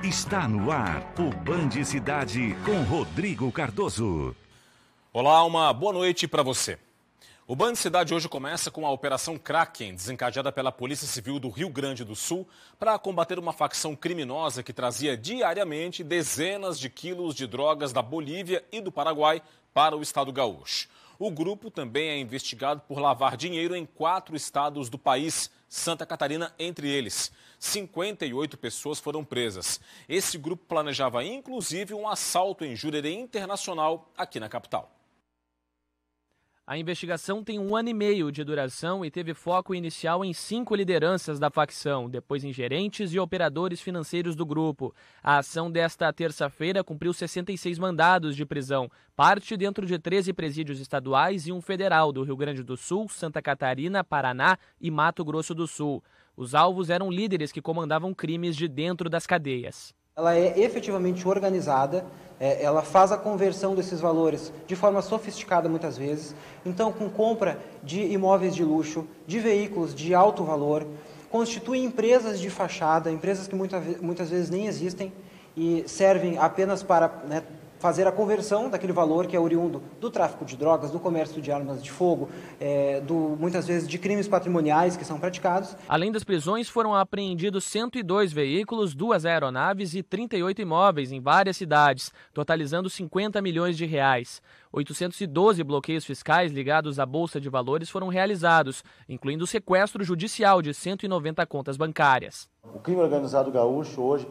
Está no ar o Band Cidade com Rodrigo Cardoso. Olá, uma boa noite para você. O Band Cidade hoje começa com a Operação Kraken, desencadeada pela Polícia Civil do Rio Grande do Sul para combater uma facção criminosa que trazia diariamente dezenas de quilos de drogas da Bolívia e do Paraguai para o estado gaúcho. O grupo também é investigado por lavar dinheiro em 4 estados do país, Santa Catarina entre eles. 58 pessoas foram presas. Esse grupo planejava inclusive um assalto em Jurerê Internacional aqui na capital. A investigação tem 1 ano e meio de duração e teve foco inicial em 5 lideranças da facção, depois em gerentes e operadores financeiros do grupo. A ação desta terça-feira cumpriu 66 mandados de prisão, parte dentro de 13 presídios estaduais e um federal do Rio Grande do Sul, Santa Catarina, Paraná e Mato Grosso do Sul. Os alvos eram líderes que comandavam crimes de dentro das cadeias. Ela é efetivamente organizada, ela faz a conversão desses valores de forma sofisticada muitas vezes, então com compra de imóveis de luxo, de veículos de alto valor, constitui empresas de fachada, empresas que muitas vezes nem existem e servem apenas para fazer a conversão daquele valor que é oriundo do tráfico de drogas, do comércio de armas de fogo, muitas vezes de crimes patrimoniais que são praticados. Além das prisões, foram apreendidos 102 veículos, 2 aeronaves e 38 imóveis em várias cidades, totalizando 50 milhões de reais. 812 bloqueios fiscais ligados à Bolsa de Valores foram realizados, incluindo o sequestro judicial de 190 contas bancárias. O crime organizado gaúcho hoje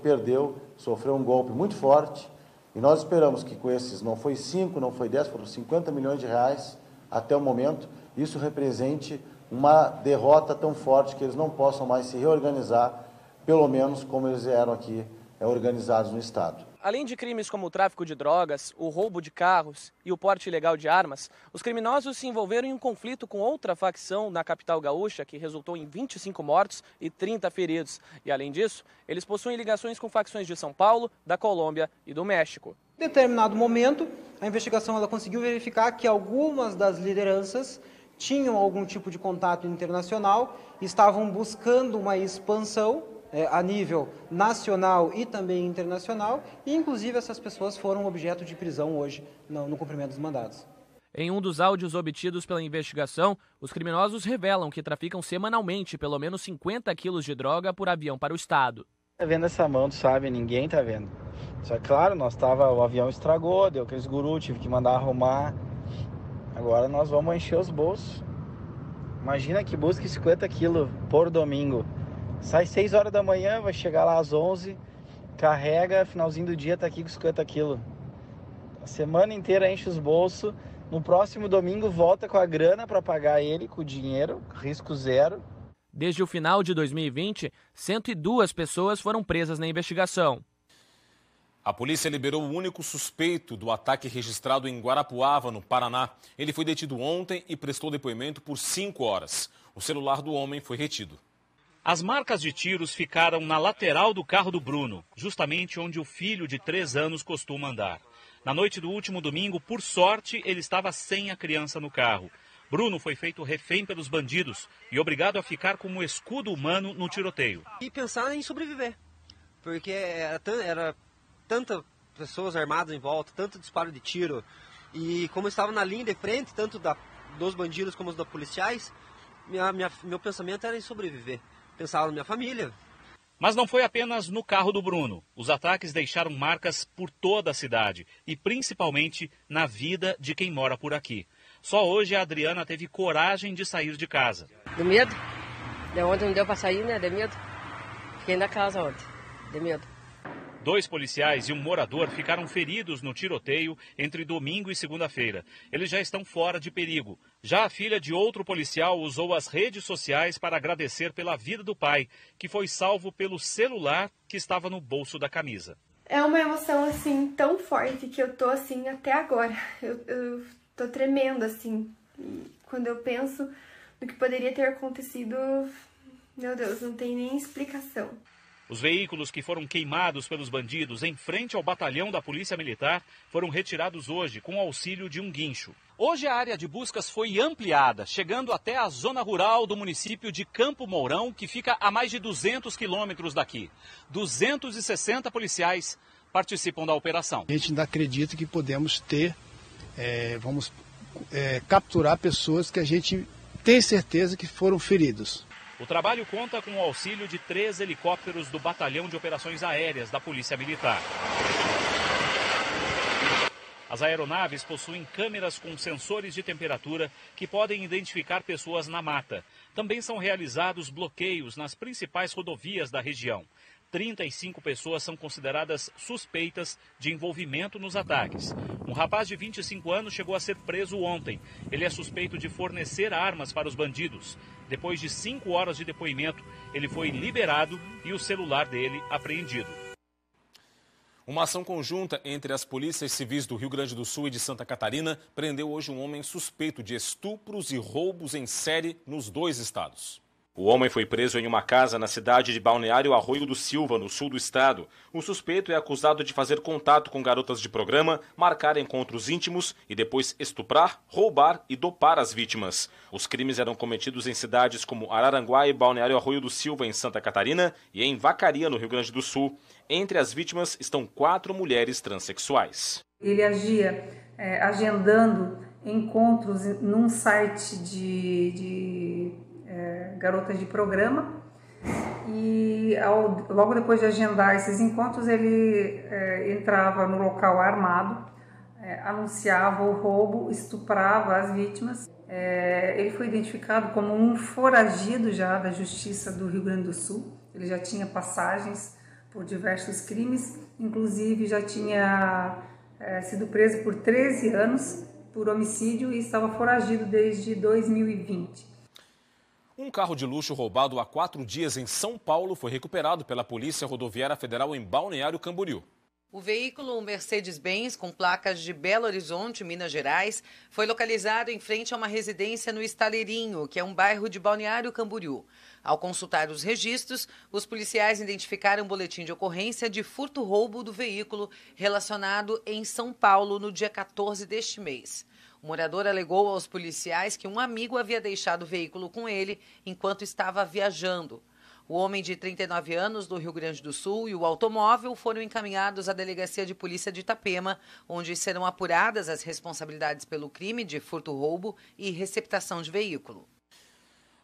sofreu um golpe muito forte. E nós esperamos que com esses, não foi 5, não foi 10, foram 50 milhões de reais até o momento, isso represente uma derrota tão forte que eles não possam mais se reorganizar, pelo menos como eles eram aqui organizados no Estado. Além de crimes como o tráfico de drogas, o roubo de carros e o porte ilegal de armas, os criminosos se envolveram em um conflito com outra facção na capital gaúcha, que resultou em 25 mortos e 30 feridos. E além disso, eles possuem ligações com facções de São Paulo, da Colômbia e do México. Em determinado momento, a investigação conseguiu verificar que algumas das lideranças tinham algum tipo de contato internacional, estavam buscando uma expansão a nível nacional e também internacional, e inclusive essas pessoas foram objeto de prisão hoje no cumprimento dos mandados. Em um dos áudios obtidos pela investigação, os criminosos revelam que traficam semanalmente pelo menos 50 quilos de droga por avião para o estado. Tá vendo essa mão, tu sabe, ninguém tá vendo. Só que claro, o avião estragou, deu aqueles gurus, tive que mandar arrumar. Agora nós vamos encher os bolsos. Imagina que busca 50 quilos por domingo. Sai 6 horas da manhã, vai chegar lá às 11, carrega, finalzinho do dia tá aqui com 50 quilos. A semana inteira enche os bolsos, no próximo domingo volta com a grana para pagar ele, com o dinheiro, risco zero. Desde o final de 2020, 102 pessoas foram presas na investigação. A polícia liberou o único suspeito do ataque registrado em Guarapuava, no Paraná. Ele foi detido ontem e prestou depoimento por 5 horas. O celular do homem foi retido. As marcas de tiros ficaram na lateral do carro do Bruno, justamente onde o filho de 3 anos costuma andar. Na noite do último domingo, por sorte, ele estava sem a criança no carro. Bruno foi feito refém pelos bandidos e obrigado a ficar como escudo humano no tiroteio. E pensar em sobreviver, porque era tantas pessoas armadas em volta, tanto disparo de tiro, e como estava na linha de frente, tanto dos bandidos como dos policiais, meu pensamento era em sobreviver. Pensava na minha família. Mas não foi apenas no carro do Bruno. Os ataques deixaram marcas por toda a cidade e principalmente na vida de quem mora por aqui. Só hoje a Adriana teve coragem de sair de casa. De medo. De ontem não deu para sair, né? De medo. Fiquei na casa ontem. De medo. 2 policiais e um morador ficaram feridos no tiroteio entre domingo e segunda-feira. Eles já estão fora de perigo. Já a filha de outro policial usou as redes sociais para agradecer pela vida do pai, que foi salvo pelo celular que estava no bolso da camisa. É uma emoção, assim, tão forte que eu tô, assim, até agora. Eu tô tremendo, assim. E quando eu penso no que poderia ter acontecido, meu Deus, não tem nem explicação. Os veículos que foram queimados pelos bandidos em frente ao batalhão da Polícia Militar foram retirados hoje com o auxílio de um guincho. Hoje a área de buscas foi ampliada, chegando até a zona rural do município de Campo Mourão, que fica a mais de 200 quilômetros daqui. 260 policiais participam da operação. A gente ainda acredita que podemos capturar pessoas que a gente tem certeza que foram feridos. O trabalho conta com o auxílio de 3 helicópteros do Batalhão de Operações Aéreas da Polícia Militar. As aeronaves possuem câmeras com sensores de temperatura que podem identificar pessoas na mata. Também são realizados bloqueios nas principais rodovias da região. 35 pessoas são consideradas suspeitas de envolvimento nos ataques. Um rapaz de 25 anos chegou a ser preso ontem. Ele é suspeito de fornecer armas para os bandidos. Depois de 5 horas de depoimento, ele foi liberado e o celular dele apreendido. Uma ação conjunta entre as polícias civis do Rio Grande do Sul e de Santa Catarina prendeu hoje um homem suspeito de estupros e roubos em série nos 2 estados. O homem foi preso em uma casa na cidade de Balneário Arroio do Silva, no sul do estado. O suspeito é acusado de fazer contato com garotas de programa, marcar encontros íntimos e depois estuprar, roubar e dopar as vítimas. Os crimes eram cometidos em cidades como Araranguá e Balneário Arroio do Silva, em Santa Catarina, e em Vacaria, no Rio Grande do Sul. Entre as vítimas estão 4 mulheres transexuais. Ele agia agendando encontros num site de garotas de programa e logo depois de agendar esses encontros ele entrava no local armado, anunciava o roubo, estuprava as vítimas. Ele foi identificado como um foragido já da Justiça do Rio Grande do Sul. Ele já tinha passagens por diversos crimes, inclusive já tinha sido preso por 13 anos por homicídio e estava foragido desde 2020. Um carro de luxo roubado há 4 dias em São Paulo foi recuperado pela Polícia Rodoviária Federal em Balneário Camboriú. O veículo, um Mercedes-Benz com placas de Belo Horizonte, Minas Gerais, foi localizado em frente a uma residência no Estaleirinho, que é um bairro de Balneário Camboriú. Ao consultar os registros, os policiais identificaram um boletim de ocorrência de furto-roubo do veículo relacionado em São Paulo no dia 14 deste mês. O morador alegou aos policiais que um amigo havia deixado o veículo com ele enquanto estava viajando. O homem de 39 anos do Rio Grande do Sul e o automóvel foram encaminhados à Delegacia de Polícia de Itapema, onde serão apuradas as responsabilidades pelo crime de furto-roubo e receptação de veículo.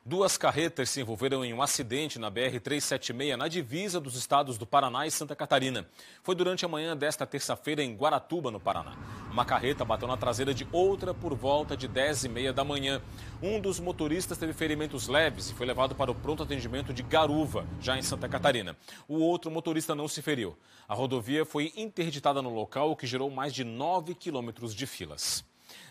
2 carretas se envolveram em um acidente na BR-376, na divisa dos estados do Paraná e Santa Catarina. Foi durante a manhã desta terça-feira em Guaratuba, no Paraná. Uma carreta bateu na traseira de outra por volta de 10h30 da manhã. Um dos motoristas teve ferimentos leves e foi levado para o pronto atendimento de Garuva, já em Santa Catarina. O outro motorista não se feriu. A rodovia foi interditada no local, o que gerou mais de 9 quilômetros de filas.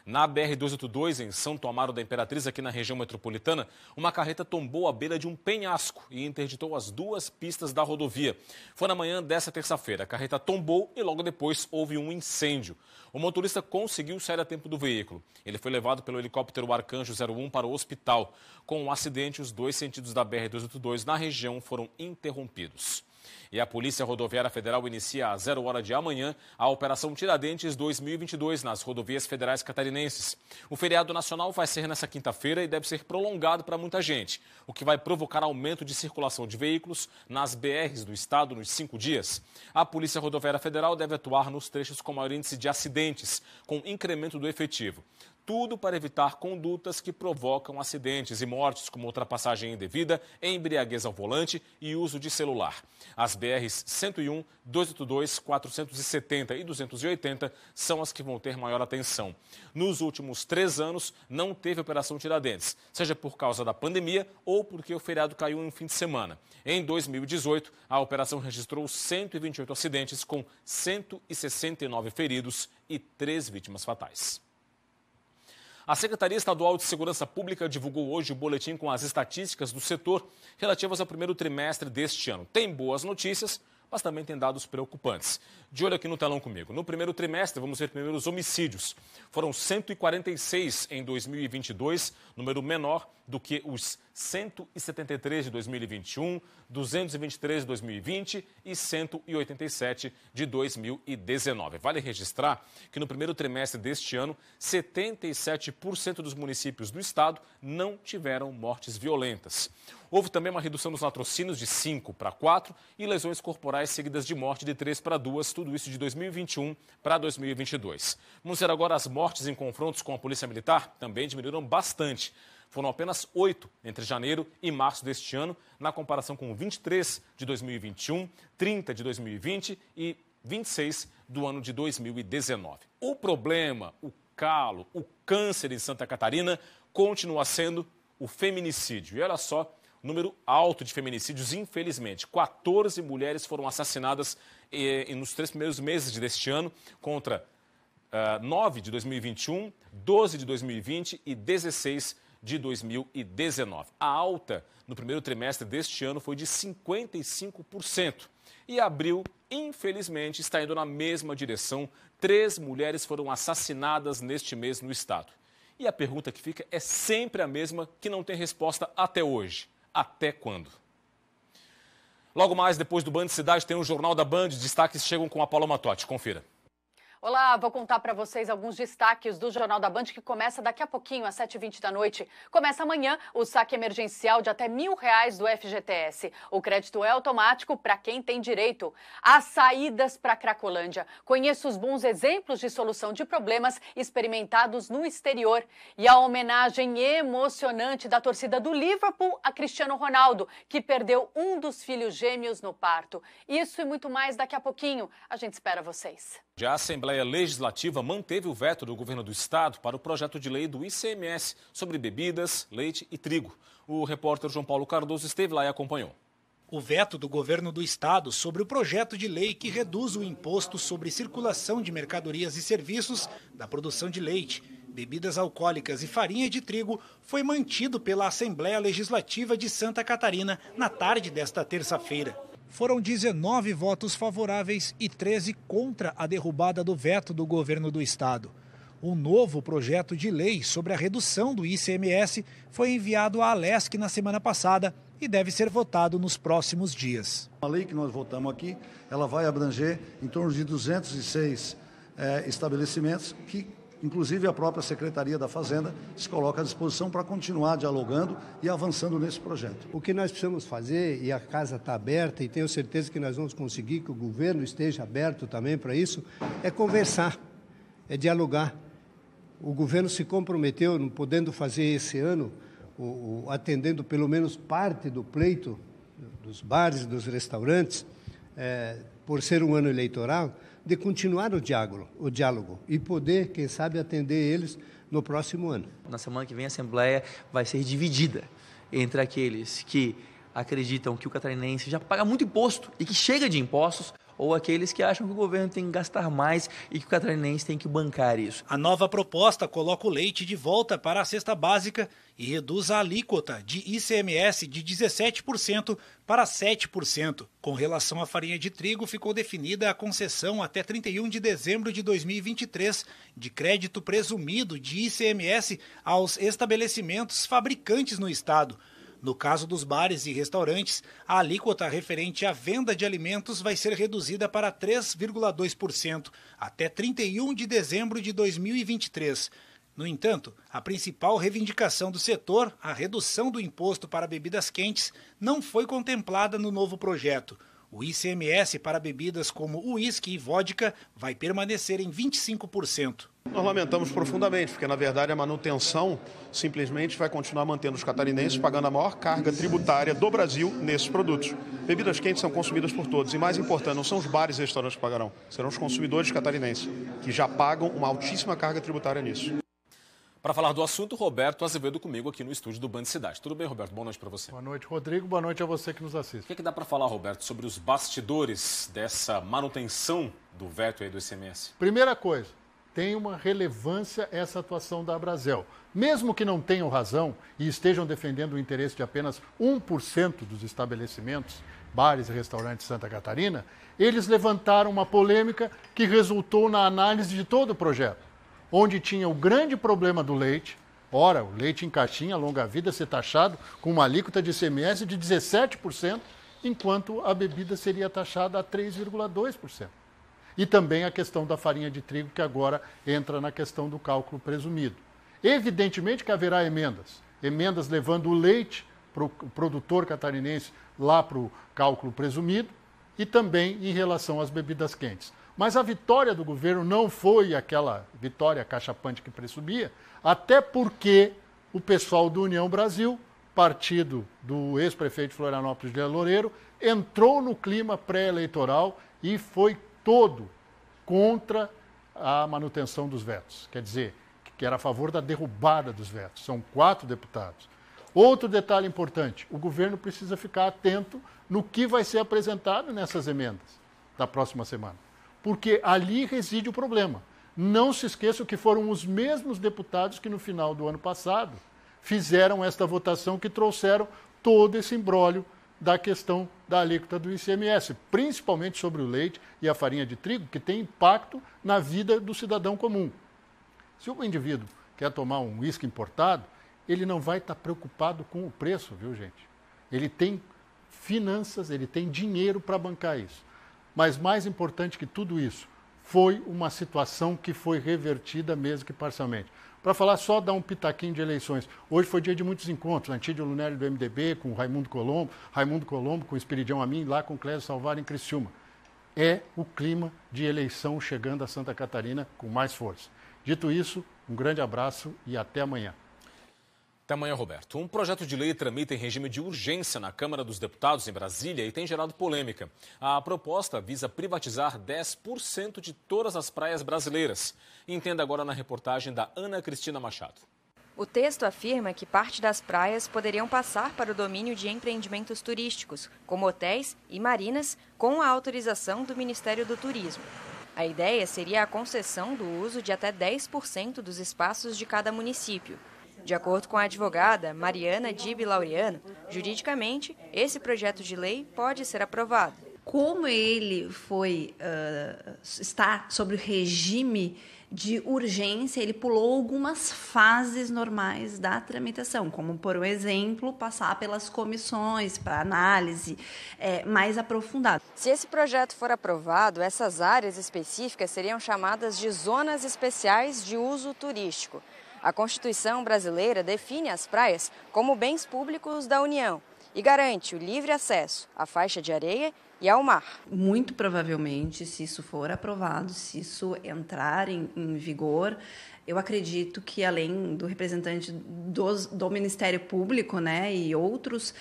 Na BR-282, em Santo Amaro da Imperatriz, aqui na região metropolitana, uma carreta tombou à beira de um penhasco e interditou as 2 pistas da rodovia. Foi na manhã dessa terça-feira. A carreta tombou e logo depois houve um incêndio. O motorista conseguiu sair a tempo do veículo. Ele foi levado pelo helicóptero Arcanjo 01 para o hospital. Com o acidente, os 2 sentidos da BR-282 na região foram interrompidos. E a Polícia Rodoviária Federal inicia às 0h de amanhã a Operação Tiradentes 2022 nas rodovias federais catarinenses. O feriado nacional vai ser nessa quinta-feira e deve ser prolongado para muita gente, o que vai provocar aumento de circulação de veículos nas BRs do estado nos 5 dias. A Polícia Rodoviária Federal deve atuar nos trechos com maior índice de acidentes, com incremento do efetivo. Tudo para evitar condutas que provocam acidentes e mortes, como ultrapassagem indevida, embriaguez ao volante e uso de celular. As BRs 101, 282, 470 e 280 são as que vão ter maior atenção. Nos últimos 3 anos, não teve Operação Tiradentes, seja por causa da pandemia ou porque o feriado caiu em um fim de semana. Em 2018, a operação registrou 128 acidentes, com 169 feridos e 3 vítimas fatais. A Secretaria Estadual de Segurança Pública divulgou hoje o boletim com as estatísticas do setor relativas ao primeiro trimestre deste ano. Tem boas notícias, mas também tem dados preocupantes. De olho aqui no telão comigo. No primeiro trimestre, vamos ver primeiro os homicídios. Foram 146 em 2022, número menor do que os 173 de 2021, 223 de 2020 e 187 de 2019. Vale registrar que no primeiro trimestre deste ano, 77% dos municípios do estado não tiveram mortes violentas. Houve também uma redução nos latrocínios de 5 para 4 e lesões corporais seguidas de morte de 3 para 2, tudo isso de 2021 para 2022. Vamos ver agora as mortes em confrontos com a Polícia Militar, também diminuíram bastante. Foram apenas 8 entre janeiro e março deste ano, na comparação com 23 de 2021, 30 de 2020 e 26 do ano de 2019. O problema, o calo, o câncer em Santa Catarina continua sendo o feminicídio. E olha só, número alto de feminicídios, infelizmente. 14 mulheres foram assassinadas nos 3 primeiros meses deste ano, contra 9 de 2021, 12 de 2020 e 16 de 2019. A alta no primeiro trimestre deste ano foi de 55%. E abril, infelizmente, está indo na mesma direção. 3 mulheres foram assassinadas neste mês no estado. E a pergunta que fica é sempre a mesma, que não tem resposta até hoje. Até quando? Logo mais, depois do Band Cidade, tem o Jornal da Band. Destaques chegam com a Paula Matotti. Confira. Olá, vou contar para vocês alguns destaques do Jornal da Band, que começa daqui a pouquinho, às 7h20 da noite. Começa amanhã o saque emergencial de até R$1.000 do FGTS. O crédito é automático para quem tem direito. As saídas para Cracolândia. Conheça os bons exemplos de solução de problemas experimentados no exterior. E a homenagem emocionante da torcida do Liverpool a Cristiano Ronaldo, que perdeu um dos filhos gêmeos no parto. Isso e muito mais daqui a pouquinho. A gente espera vocês. Já a Assembleia Legislativa manteve o veto do governo do estado para o projeto de lei do ICMS sobre bebidas, leite e trigo. O repórter João Paulo Cardoso esteve lá e acompanhou. O veto do governo do estado sobre o projeto de lei que reduz o imposto sobre circulação de mercadorias e serviços da produção de leite, bebidas alcoólicas e farinha de trigo foi mantido pela Assembleia Legislativa de Santa Catarina na tarde desta terça-feira. Foram 19 votos favoráveis e 13 contra a derrubada do veto do governo do estado. Um novo projeto de lei sobre a redução do ICMS foi enviado à Alesc na semana passada e deve ser votado nos próximos dias. A lei que nós votamos aqui, ela vai abranger em torno de 206 estabelecimentos que, inclusive, a própria Secretaria da Fazenda se coloca à disposição para continuar dialogando e avançando nesse projeto. O que nós precisamos fazer, e a casa está aberta, e tenho certeza que nós vamos conseguir que o governo esteja aberto também para isso, é conversar, é dialogar. O governo se comprometeu, não podendo fazer esse ano, atendendo pelo menos parte do pleito dos bares, dos restaurantes, por ser um ano eleitoral, de continuar o diálogo e poder, quem sabe, atender eles no próximo ano. Na semana que vem a Assembleia vai ser dividida entre aqueles que acreditam que o catarinense já paga muito imposto e que chega de impostos, ou aqueles que acham que o governo tem que gastar mais e que o catarinense tem que bancar isso. A nova proposta coloca o leite de volta para a cesta básica e reduz a alíquota de ICMS de 17% para 7%. Com relação à farinha de trigo, ficou definida a concessão até 31 de dezembro de 2023 de crédito presumido de ICMS aos estabelecimentos fabricantes no estado. No caso dos bares e restaurantes, a alíquota referente à venda de alimentos vai ser reduzida para 3,2% até 31 de dezembro de 2023. No entanto, a principal reivindicação do setor, a redução do imposto para bebidas quentes, não foi contemplada no novo projeto. O ICMS para bebidas como uísque e vodka vai permanecer em 25%. Nós lamentamos profundamente, porque na verdade a manutenção simplesmente vai continuar mantendo os catarinenses pagando a maior carga tributária do Brasil nesses produtos. Bebidas quentes são consumidas por todos e, mais importante, não são os bares e restaurantes que pagarão, serão os consumidores catarinenses, que já pagam uma altíssima carga tributária nisso. Para falar do assunto, Roberto Azevedo comigo aqui no estúdio do Band Cidade. Tudo bem, Roberto? Boa noite para você. Boa noite, Rodrigo. Boa noite a você que nos assiste. O que dá para falar, Roberto, sobre os bastidores dessa manutenção do veto aí do ICMS? Primeira coisa, tem uma relevância essa atuação da Abrazel. Mesmo que não tenham razão e estejam defendendo o interesse de apenas 1% dos estabelecimentos, bares e restaurantes de Santa Catarina, eles levantaram uma polêmica que resultou na análise de todo o projeto, onde tinha o grande problema do leite, Ora, o leite em caixinha, longa-vida, ser taxado com uma alíquota de ICMS de 17%, enquanto a bebida seria taxada a 3,2%. E também a questão da farinha de trigo, que agora entra na questão do cálculo presumido. Evidentemente que haverá emendas levando o leite para o produtor catarinense lá para o cálculo presumido e também em relação às bebidas quentes. Mas a vitória do governo não foi aquela vitória cachapante que presumia, até porque o pessoal do União Brasil, partido do ex-prefeito de Florianópolis, de Loureiro, entrou no clima pré-eleitoral e foi todo contra a manutenção dos vetos. Quer dizer, que era a favor da derrubada dos vetos. São 4 deputados. Outro detalhe importante, o governo precisa ficar atento no que vai ser apresentado nessas emendas da próxima semana. Porque ali reside o problema. Não se esqueçam que foram os mesmos deputados que no final do ano passado fizeram esta votação que trouxeram todo esse imbróglio da questão da alíquota do ICMS, principalmente sobre o leite e a farinha de trigo, que tem impacto na vida do cidadão comum. Se o indivíduo quer tomar um uísque importado, ele não vai estar preocupado com o preço, viu, gente? Ele tem finanças, ele tem dinheiro para bancar isso. Mas mais importante que tudo isso, foi uma situação que foi revertida mesmo que parcialmente. Para falar só, dar um pitaquinho de eleições. Hoje foi dia de muitos encontros, Antídio Lunelli do MDB, com Raimundo Colombo com Espiridião Amin, lá com Clésio Salvar em Criciúma. É o clima de eleição chegando a Santa Catarina com mais força. Dito isso, um grande abraço e até amanhã. Até amanhã, Roberto. Um projeto de lei tramita em regime de urgência na Câmara dos Deputados em Brasília e tem gerado polêmica. A proposta visa privatizar 10% de todas as praias brasileiras. Entenda agora na reportagem da Ana Cristina Machado. O texto afirma que parte das praias poderiam passar para o domínio de empreendimentos turísticos, como hotéis e marinas, com a autorização do Ministério do Turismo. A ideia seria a concessão do uso de até 10% dos espaços de cada município. De acordo com a advogada Mariana Dibi Laureano, juridicamente, esse projeto de lei pode ser aprovado. Como ele está sobre o regime de urgência, ele pulou algumas fases normais da tramitação, como, por exemplo, passar pelas comissões para análise mais aprofundada. Se esse projeto for aprovado, essas áreas específicas seriam chamadas de zonas especiais de uso turístico. A Constituição brasileira define as praias como bens públicos da União e garante o livre acesso à faixa de areia e ao mar. Muito provavelmente, se isso for aprovado, se isso entrar em vigor, eu acredito que, além do representante do Ministério Público, né, e outros,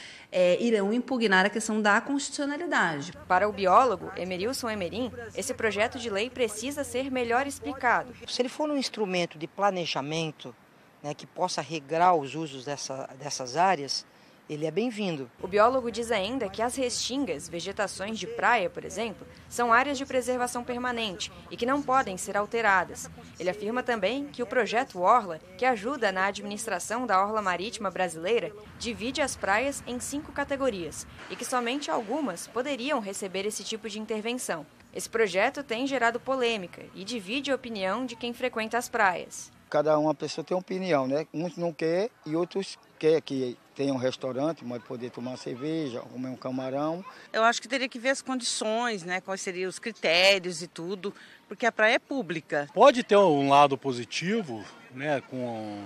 irão impugnar a questão da constitucionalidade. Para o biólogo Emerilson Emerim, esse projeto de lei precisa ser melhor explicado. Se ele for um instrumento de planejamento, né, que possa regrar os usos dessas áreas, ele é bem-vindo. O biólogo diz ainda que as restingas, vegetações de praia, por exemplo, são áreas de preservação permanente e que não podem ser alteradas. Ele afirma também que o projeto Orla, que ajuda na administração da orla marítima brasileira, divide as praias em 5 categorias e que somente algumas poderiam receber esse tipo de intervenção. Esse projeto tem gerado polêmica e divide a opinião de quem frequenta as praias. Cada uma pessoa tem uma opinião, né? Uns não querem e outros querem que tenha um restaurante, mas poder tomar uma cerveja, comer um camarão. Eu acho que teria que ver as condições, né? Quais seriam os critérios e tudo, porque a praia é pública. Pode ter um lado positivo, né? Com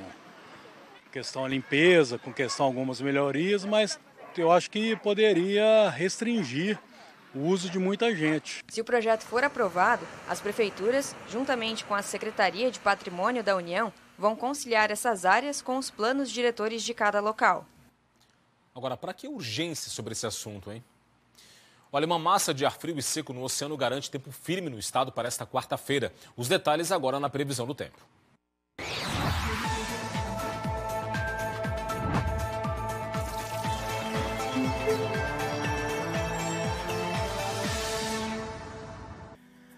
questão da limpeza, com questão de algumas melhorias, mas eu acho que poderia restringir o uso de muita gente. Se o projeto for aprovado, as prefeituras, juntamente com a Secretaria de Patrimônio da União, vão conciliar essas áreas com os planos diretores de cada local. Agora, para que urgência sobre esse assunto, hein? Olha, uma massa de ar frio e seco no oceano garante tempo firme no estado para esta quarta-feira. Os detalhes agora na previsão do tempo.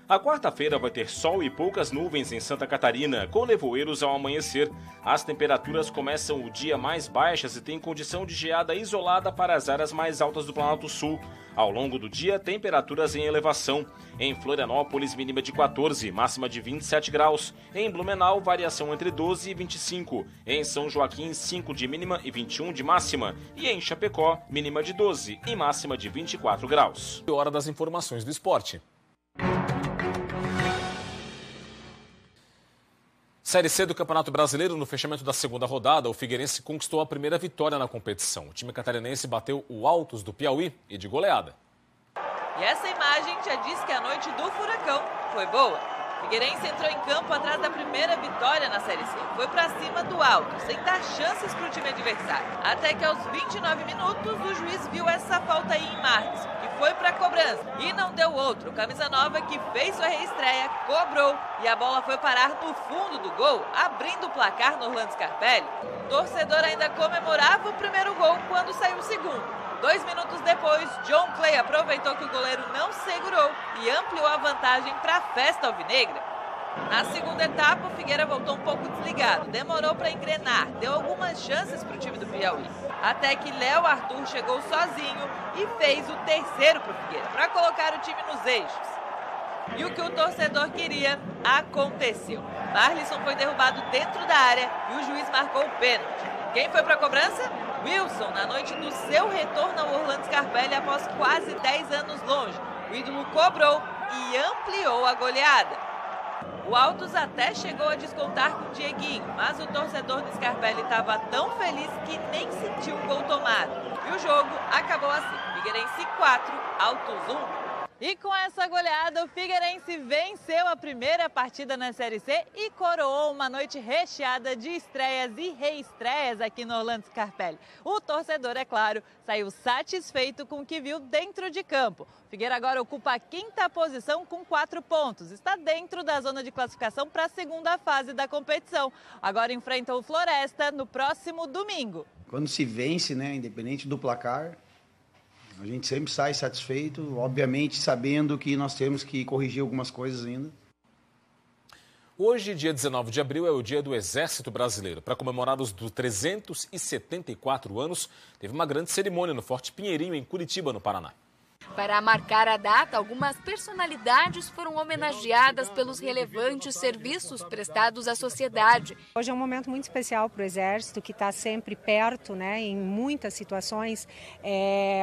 A quarta-feira vai ter sol e poucas nuvens em Santa Catarina, com nevoeiros ao amanhecer. As temperaturas começam o dia mais baixas e têm condição de geada isolada para as áreas mais altas do Planalto Sul. Ao longo do dia, temperaturas em elevação. Em Florianópolis, mínima de 14, máxima de 27 graus. Em Blumenau, variação entre 12 e 25. Em São Joaquim, 5 de mínima e 21 de máxima. E em Chapecó, mínima de 12 e máxima de 24 graus. Hora das informações do esporte. Série C do Campeonato Brasileiro, no fechamento da segunda rodada, o Figueirense conquistou a primeira vitória na competição. O time catarinense bateu o Altos do Piauí e de goleada. E essa imagem já diz que a noite do Furacão foi boa. Figueirense entrou em campo atrás da primeira vitória na Série C. Foi pra cima do Altos, sem dar chances pro time adversário. Até que aos 29 minutos, o juiz viu essa falta aí em Marques, que foi pra cobrança. E não deu outro. Camisa nova, que fez sua reestreia, cobrou. E a bola foi parar no fundo do gol, abrindo o placar no Orlando Scarpelli. O torcedor ainda comemorava o primeiro gol quando saiu o segundo. 2 minutos depois, John Clay aproveitou que o goleiro não segurou e ampliou a vantagem para a festa alvinegra. Na segunda etapa, o Figueira voltou um pouco desligado, demorou para engrenar, deu algumas chances para o time do Piauí. Até que Léo Arthur chegou sozinho e fez o terceiro para o Figueira, para colocar o time nos eixos. E o que o torcedor queria, aconteceu. Marlisson foi derrubado dentro da área e o juiz marcou o pênalti. Quem foi para a cobrança? Wilson, na noite do seu retorno ao Orlando Scarpelli após quase 10 anos longe. O ídolo cobrou e ampliou a goleada. O Altos até chegou a descontar com o Dieguinho, mas o torcedor do Scarpelli estava tão feliz que nem sentiu um gol tomado. E o jogo acabou assim, Figueirense 4, Altos 1. E com essa goleada, o Figueirense venceu a primeira partida na Série C e coroou uma noite recheada de estreias e reestreias aqui no Orlando Scarpelli. O torcedor, é claro, saiu satisfeito com o que viu dentro de campo. O Figueira agora ocupa a 5ª posição com 4 pontos. Está dentro da zona de classificação para a segunda fase da competição. Agora enfrenta o Floresta no próximo domingo. Quando se vence, independente do placar, a gente sempre sai satisfeito, obviamente sabendo que nós temos que corrigir algumas coisas ainda. Hoje, dia 19 de abril, é o dia do Exército Brasileiro. Para comemorar os 374 anos, teve uma grande cerimônia no Forte Pinheirinho, em Curitiba, no Paraná. Para marcar a data, algumas personalidades foram homenageadas pelos relevantes serviços prestados à sociedade. Hoje é um momento muito especial para o Exército, que está sempre perto, em muitas situações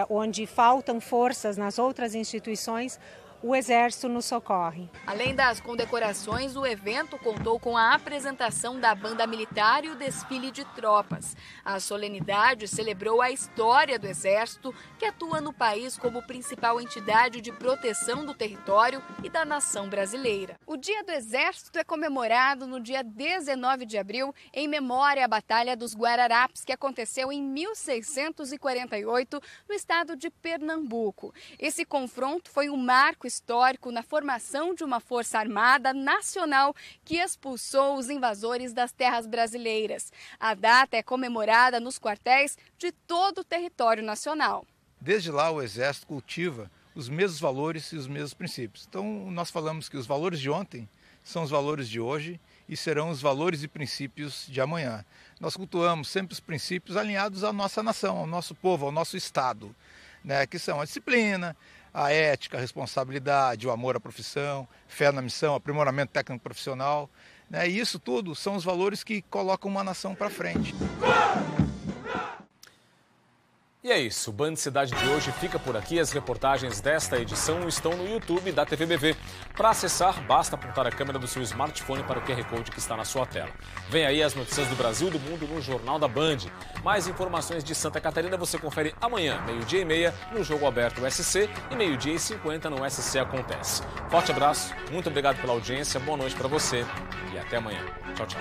onde faltam forças nas outras instituições. O Exército nos socorre. Além das condecorações, o evento contou com a apresentação da banda militar e o desfile de tropas. A solenidade celebrou a história do Exército, que atua no país como principal entidade de proteção do território e da nação brasileira. O Dia do Exército é comemorado no dia 19 de abril, em memória à Batalha dos Guararapes, que aconteceu em 1648, no estado de Pernambuco. Esse confronto foi um marco histórico na formação de uma força armada nacional que expulsou os invasores das terras brasileiras. A data é comemorada nos quartéis de todo o território nacional. Desde lá, o Exército cultiva os mesmos valores e os mesmos princípios. Então, nós falamos que os valores de ontem são os valores de hoje e serão os valores e princípios de amanhã. Nós cultuamos sempre os princípios alinhados à nossa nação, ao nosso povo, ao nosso Estado, que são a disciplina, a ética, a responsabilidade, o amor à profissão, fé na missão, aprimoramento técnico profissional. E isso tudo são os valores que colocam uma nação para frente. E é isso, o Band Cidade de hoje fica por aqui. As reportagens desta edição estão no YouTube da TVBV. Para acessar, basta apontar a câmera do seu smartphone para o QR Code que está na sua tela. Vem aí as notícias do Brasil e do mundo no Jornal da Band. Mais informações de Santa Catarina você confere amanhã, 12h30, no Jogo Aberto SC e 12h50 no SC Acontece. Forte abraço, muito obrigado pela audiência, boa noite para você e até amanhã. Tchau, tchau.